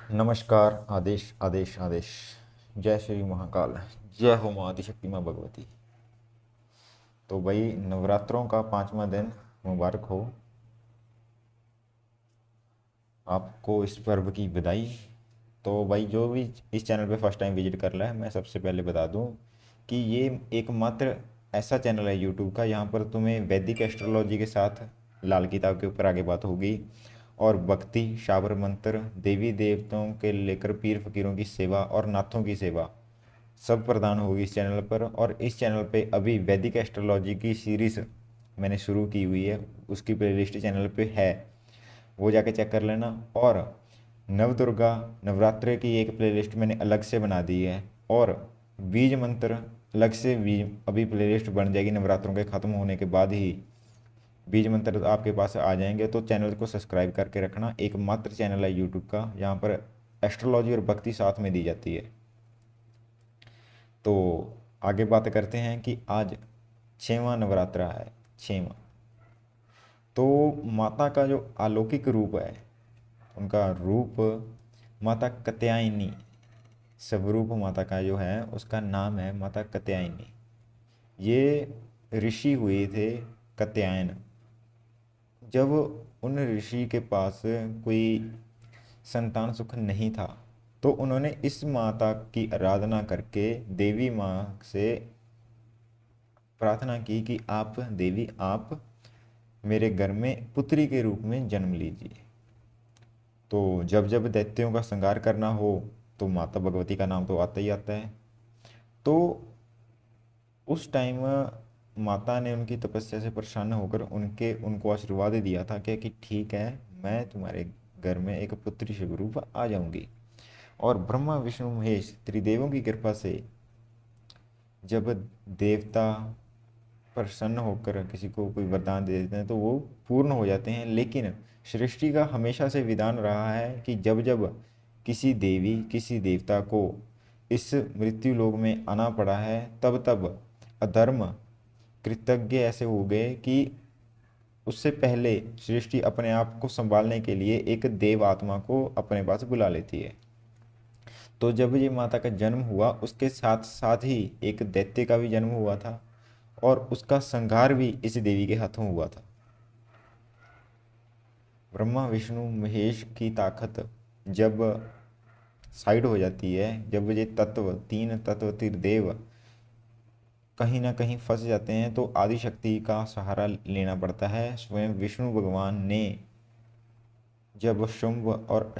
नमस्कार। आदेश आदेश आदेश। जय श्री महाकाल। जय हो माँ आदिशक्ति माँ भगवती। तो भाई नवरात्रों का 5वां दिन मुबारक हो आपको, इस पर्व की बधाई। तो भाई जो भी इस चैनल पे फर्स्ट टाइम विजिट कर रहा है, मैं सबसे पहले बता दूं कि ये एकमात्र ऐसा चैनल है यूट्यूब का, यहाँ पर तुम्हें वैदिक एस्ट्रोलॉजी के साथ लाल किताब के ऊपर आगे बात होगी, और भक्ति, शाबर मंत्र, देवी देवताओं के लेकर पीर फकीरों की सेवा और नाथों की सेवा सब प्रदान होगी इस चैनल पर। और इस चैनल पे अभी वैदिक एस्ट्रोलॉजी की सीरीज़ मैंने शुरू की हुई है, उसकी प्लेलिस्ट चैनल पे है, वो जाके चेक कर लेना। और नव दुर्गा नवरात्रे की एक प्लेलिस्ट मैंने अलग से बना दी है, और बीज मंत्र अलग से भी अभी प्लेलिस्ट बन जाएगी नवरात्रों के ख़त्म होने के बाद ही। बीज मंत्र आपके पास आ जाएंगे, तो चैनल को सब्सक्राइब करके रखना। एकमात्र चैनल है यूट्यूब का यहाँ पर एस्ट्रोलॉजी और भक्ति साथ में दी जाती है। तो आगे बात करते हैं कि आज 6वां नवरात्रा है, 6वां। तो माता का जो अलौकिक रूप है, उनका रूप माता कात्यायनी, स्वरूप माता का जो है उसका नाम है माता कात्यायनी। ये ऋषि हुए थे कात्यायन। जब उन ऋषि के पास कोई संतान सुख नहीं था, तो उन्होंने इस माता की आराधना करके देवी माँ से प्रार्थना की कि आप देवी, आप मेरे घर में पुत्री के रूप में जन्म लीजिए। तो जब जब दैत्यों का संहार करना हो तो माता भगवती का नाम तो आता ही आता है। तो उस टाइम माता ने उनकी तपस्या से प्रसन्न होकर उनको आशीर्वाद दिया था कि ठीक है, मैं तुम्हारे घर में एक पुत्री स्वरूप आ जाऊंगी। और ब्रह्मा विष्णु महेश त्रिदेवों की कृपा से जब देवता प्रसन्न होकर किसी को कोई वरदान दे देते हैं तो वो पूर्ण हो जाते हैं। लेकिन सृष्टि का हमेशा से विधान रहा है कि जब जब किसी देवी किसी देवता को इस मृत्यु लोक में आना पड़ा है, तब तब अधर्म कृतज्ञ ऐसे हो गए कि उससे पहले सृष्टि अपने आप को संभालने के लिए एक देव आत्मा को अपने पास बुला लेती है। तो जब ये माता का जन्म हुआ, उसके साथ साथ ही एक दैत्य का भी जन्म हुआ था, और उसका संहार भी इस देवी के हाथों हुआ था। ब्रह्मा विष्णु महेश की ताकत जब साइड हो जाती है, जब ये तत्व, तीन तत्व त्रिदेव कहीं ना कहीं फंस जाते हैं, तो आदि शक्ति का सहारा लेना पड़ता है। स्वयं विष्णु भगवान ने जब शुंभ और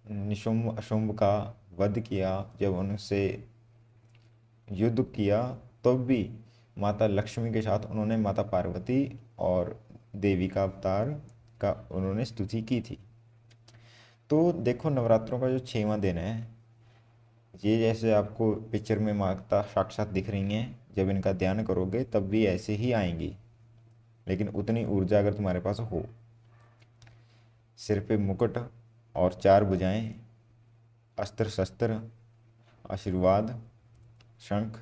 निशुंभ अशुंभ का वध किया, जब उनसे युद्ध किया, तब भी माता लक्ष्मी के साथ उन्होंने माता पार्वती और देवी का अवतार का उन्होंने स्तुति की थी। तो देखो नवरात्रों का जो 6वां दिन है, ये जैसे आपको पिक्चर में माता साक्षात दिख रही हैं, जब इनका ध्यान करोगे तब भी ऐसे ही आएंगी, लेकिन उतनी ऊर्जा अगर तुम्हारे पास हो। सिर पे मुकुट और 4 भुजाएं, अस्त्र शस्त्र, आशीर्वाद, शंख,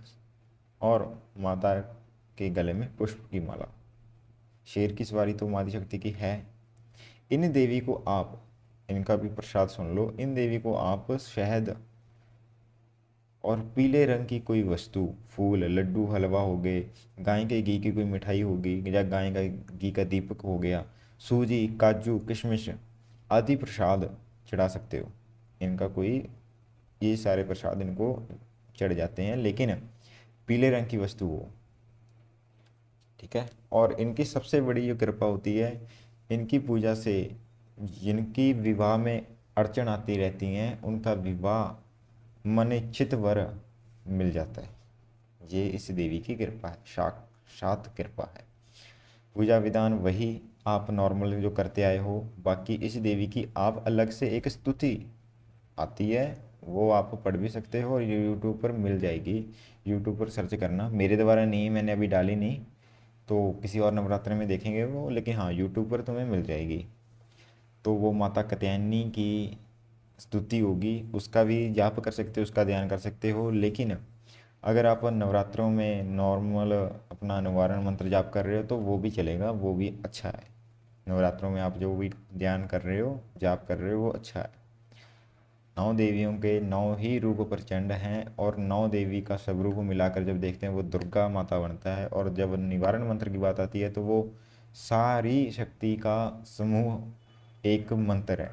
और माता के गले में पुष्प की माला। शेर की सवारी तो माता शक्ति की है। इन देवी को आप, इनका भी प्रसाद सुन लो, इन देवी को आप शहद और पीले रंग की कोई वस्तु, फूल, लड्डू, हलवा हो गए, गाय के घी की कोई मिठाई होगी, या गाय का घी का दीपक हो गया, सूजी, काजू, किशमिश आदि प्रसाद चढ़ा सकते हो। इनका कोई, ये सारे प्रसाद इनको चढ़ जाते हैं, लेकिन पीले रंग की वस्तु हो, ठीक है। और इनकी सबसे बड़ी जो कृपा होती है, इनकी पूजा से जिनकी विवाह में अड़चन आती रहती हैं, उनका विवाह मन इच्छित वर मिल जाता है। ये इस देवी की कृपा है, साक्षात कृपा है। पूजा विधान वही आप नॉर्मल जो करते आए हो, बाकी इस देवी की आप अलग से एक स्तुति आती है, वो आप पढ़ भी सकते हो, और यूट्यूब पर मिल जाएगी। यूट्यूब पर सर्च करना, मेरे द्वारा नहीं, मैंने अभी डाली नहीं, तो किसी और नवरात्रि में देखेंगे वो, लेकिन हाँ यूट्यूब पर तुम्हें मिल जाएगी। तो वो माता कात्यायनी की स्तुति होगी, उसका भी जाप कर सकते हो, उसका ध्यान कर सकते हो। लेकिन अगर आप नवरात्रों में नॉर्मल अपना निवारण मंत्र जाप कर रहे हो तो वो भी चलेगा, वो भी अच्छा है। नवरात्रों में आप जो भी ध्यान कर रहे हो, जाप कर रहे हो, वो अच्छा है। 9 देवियों के 9 ही रूप प्रचंड हैं, और 9 देवी का सब रूप मिलाकर जब देखते हैं वो दुर्गा माता बनता है। और जब निवारण मंत्र की बात आती है तो वो सारी शक्ति का समूह एक मंत्र है,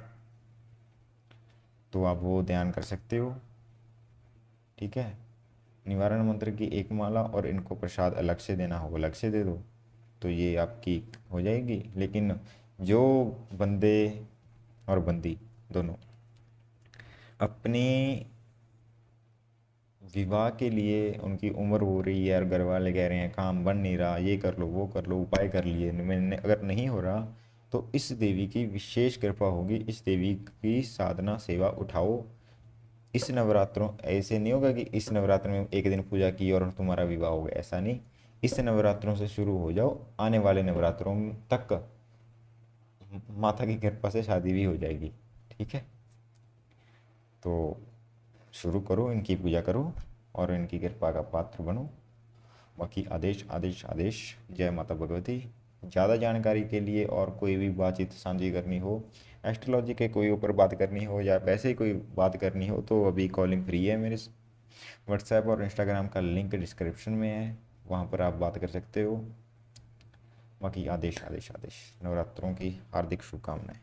तो आप वो ध्यान कर सकते हो। ठीक है, निवारण मंत्र की एक माला और इनको प्रसाद अलग से देना हो अलग से दे दो, तो ये आपकी हो जाएगी। लेकिन जो बंदे और बंदी दोनों अपनी विवाह के लिए, उनकी उम्र हो रही है और घर वाले कह रहे हैं काम बन नहीं रहा, ये कर लो वो कर लो, उपाय कर लिए, मैंने अगर नहीं हो रहा, तो इस देवी की विशेष कृपा होगी। इस देवी की साधना सेवा उठाओ। इस नवरात्रों ऐसे नहीं होगा कि इस नवरात्र में एक दिन पूजा की और तुम्हारा विवाह हो गया, ऐसा नहीं। इस नवरात्रों से शुरू हो जाओ, आने वाले नवरात्रों तक माता की कृपा से शादी भी हो जाएगी। ठीक है, तो शुरू करो, इनकी पूजा करो और इनकी कृपा का पात्र बनो। बाकी आदेश आदेश आदेश। जय माता भगवती। ज़्यादा जानकारी के लिए और कोई भी बातचीत साझी करनी हो, एस्ट्रोलॉजी के कोई ऊपर बात करनी हो या वैसे ही कोई बात करनी हो, तो अभी कॉलिंग फ्री है। मेरे व्हाट्सएप और इंस्टाग्राम का लिंक डिस्क्रिप्शन में है, वहाँ पर आप बात कर सकते हो। बाकी आदेश आदेश आदेश। नवरात्रों की हार्दिक शुभकामनाएं।